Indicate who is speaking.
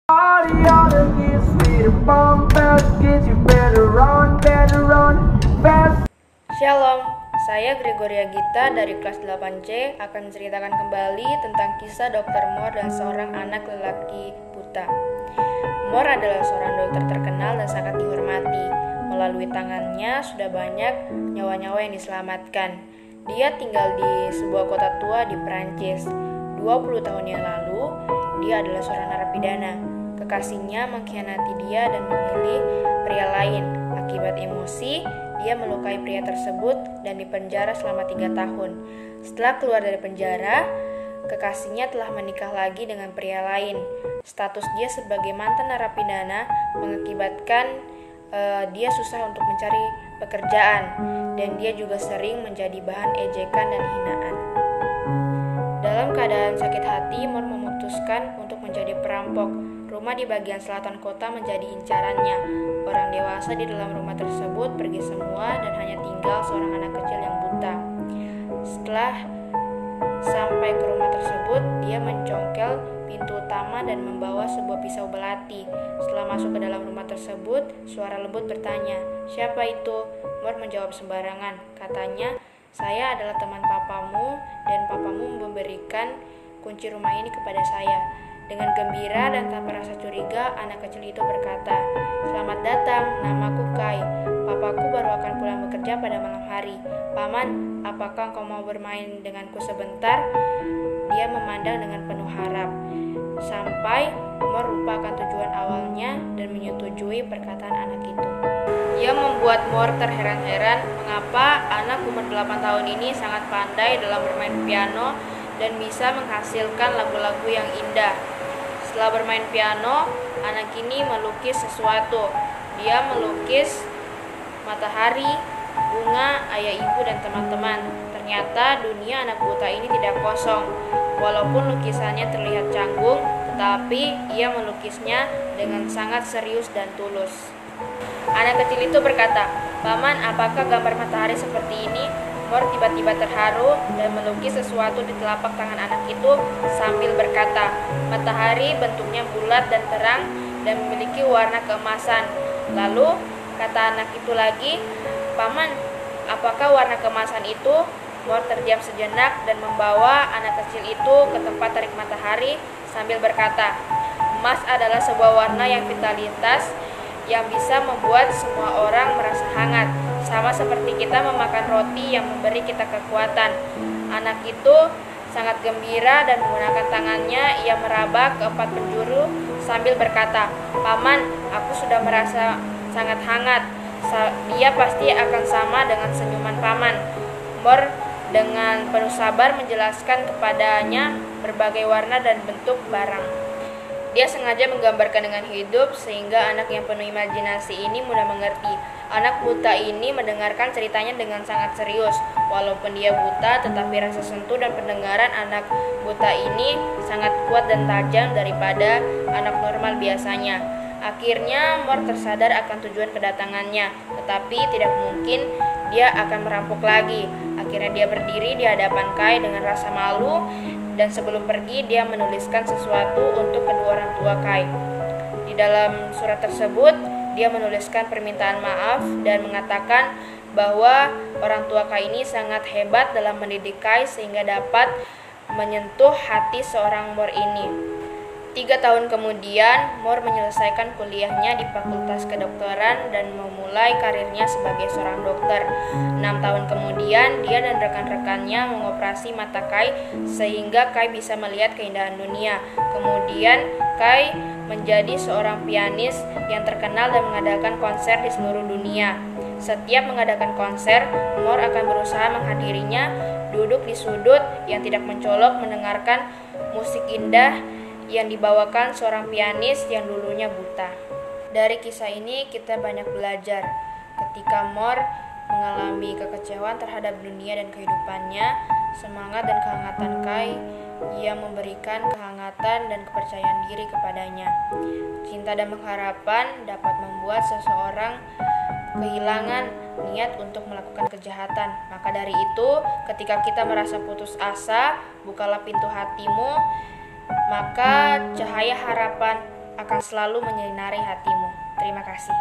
Speaker 1: Party on the kids with a bomb fast kids, you better run fast.
Speaker 2: Shalom, saya Gregoria Gita dari kelas 8C akan menceritakan kembali tentang kisah Dr. Moore dan seorang anak lelaki buta. Moore adalah seorang dokter terkenal dan sangat dihormati. Melalui tangannya sudah banyak nyawa-nyawa yang diselamatkan. Dia tinggal di sebuah kota tua di Prancis. 20 tahun yang lalu, dia adalah seorang narapidana. Kekasihnya mengkhianati dia dan memilih pria lain. Akibat emosi, dia melukai pria tersebut dan dipenjara selama 3 tahun. Setelah keluar dari penjara, kekasihnya telah menikah lagi dengan pria lain. Status dia sebagai mantan narapidana mengakibatkan dia susah untuk mencari pekerjaan, dan dia juga sering menjadi bahan ejekan dan hinaan. Dalam keadaan sakit hati, Moore memutuskan untuk menjadi perampok. Rumah di bagian selatan kota menjadi incarannya. Orang dewasa di dalam rumah tersebut pergi semua dan hanya tinggal seorang anak kecil yang buta. Setelah sampai ke rumah tersebut, dia mencongkel pintu utama dan membawa sebuah pisau belati. Setelah masuk ke dalam rumah tersebut, suara lembut bertanya, "Siapa itu?" Moore menjawab sembarangan. Katanya, "Saya adalah teman papamu dan papamu memberikan kunci rumah ini kepada saya." Dengan gembira dan tanpa rasa curiga, anak kecil itu berkata, "Selamat datang, namaku Kai. Papaku baru akan pulang bekerja pada malam hari. Paman, apakah engkau mau bermain denganku sebentar?" Dia memandang dengan penuh harap. Sampai Moore lupa akan tujuan awalnya dan menyetujui perkataan anak itu. Ia membuat Moore terheran-heran mengapa anak umur 8 tahun ini sangat pandai dalam bermain piano dan bisa menghasilkan lagu-lagu yang indah. Setelah bermain piano, anak ini melukis sesuatu. Dia melukis matahari, bunga, ayah ibu, dan teman-teman. Ternyata dunia anak buta ini tidak kosong. Walaupun lukisannya terlihat canggung, tetapi ia melukisnya dengan sangat serius dan tulus. Anak kecil itu berkata, "Paman, apakah gambar matahari seperti ini?" Moore tiba-tiba terharu dan melukis sesuatu di telapak tangan anak itu sambil berkata, "Matahari bentuknya bulat dan terang dan memiliki warna keemasan." Lalu kata anak itu lagi, "Paman, apakah warna keemasan itu?" Moore terdiam sejenak dan membawa anak kecil itu ke tempat terik matahari sambil berkata, "Emas adalah sebuah warna yang vitalitas yang bisa membuat semua orang merasa hangat, sama seperti kita memakan roti yang memberi kita kekuatan." Anak itu sangat gembira dan menggunakan tangannya ia meraba ke 4 penjuru sambil berkata, "Paman, aku sudah merasa sangat hangat. Dia pasti akan sama dengan senyuman paman." Moore dengan penuh sabar menjelaskan kepadanya berbagai warna dan bentuk barang. Dia sengaja menggambarkan dengan hidup sehingga anak yang penuh imajinasi ini mudah mengerti. Anak buta ini mendengarkan ceritanya dengan sangat serius. Walaupun dia buta, tetapi rasa sentuh dan pendengaran anak buta ini sangat kuat dan tajam daripada anak normal biasanya. Akhirnya Moore tersadar akan tujuan kedatangannya, tetapi tidak mungkin dia akan merampok lagi. Akhirnya dia berdiri di hadapan Kai dengan rasa malu, dan sebelum pergi dia menuliskan sesuatu untuk kedua orang tua Kai. Di dalam surat tersebut, dia menuliskan permintaan maaf dan mengatakan bahwa orang tua Kai ini sangat hebat dalam mendidik Kai sehingga dapat menyentuh hati seorang Moore ini. 3 tahun kemudian, Moore menyelesaikan kuliahnya di Fakultas Kedokteran dan memulai karirnya sebagai seorang dokter. 6 tahun kemudian, dia dan rekan-rekannya mengoperasi mata Kai sehingga Kai bisa melihat keindahan dunia. Kemudian, Kai menjadi seorang pianis yang terkenal dan mengadakan konser di seluruh dunia. Setiap mengadakan konser, Moore akan berusaha menghadirinya, duduk di sudut yang tidak mencolok, mendengarkan musik indah yang dibawakan seorang pianis yang dulunya buta. Dari kisah ini kita banyak belajar. Ketika Moore mengalami kekecewaan terhadap dunia dan kehidupannya, semangat dan kehangatan Kai, ia memberikan kehangatan dan kepercayaan diri kepadanya. Cinta dan pengharapan dapat membuat seseorang kehilangan niat untuk melakukan kejahatan. Maka dari itu, ketika kita merasa putus asa, bukalah pintu hatimu, maka cahaya harapan akan selalu menyinari hatimu. Terima kasih.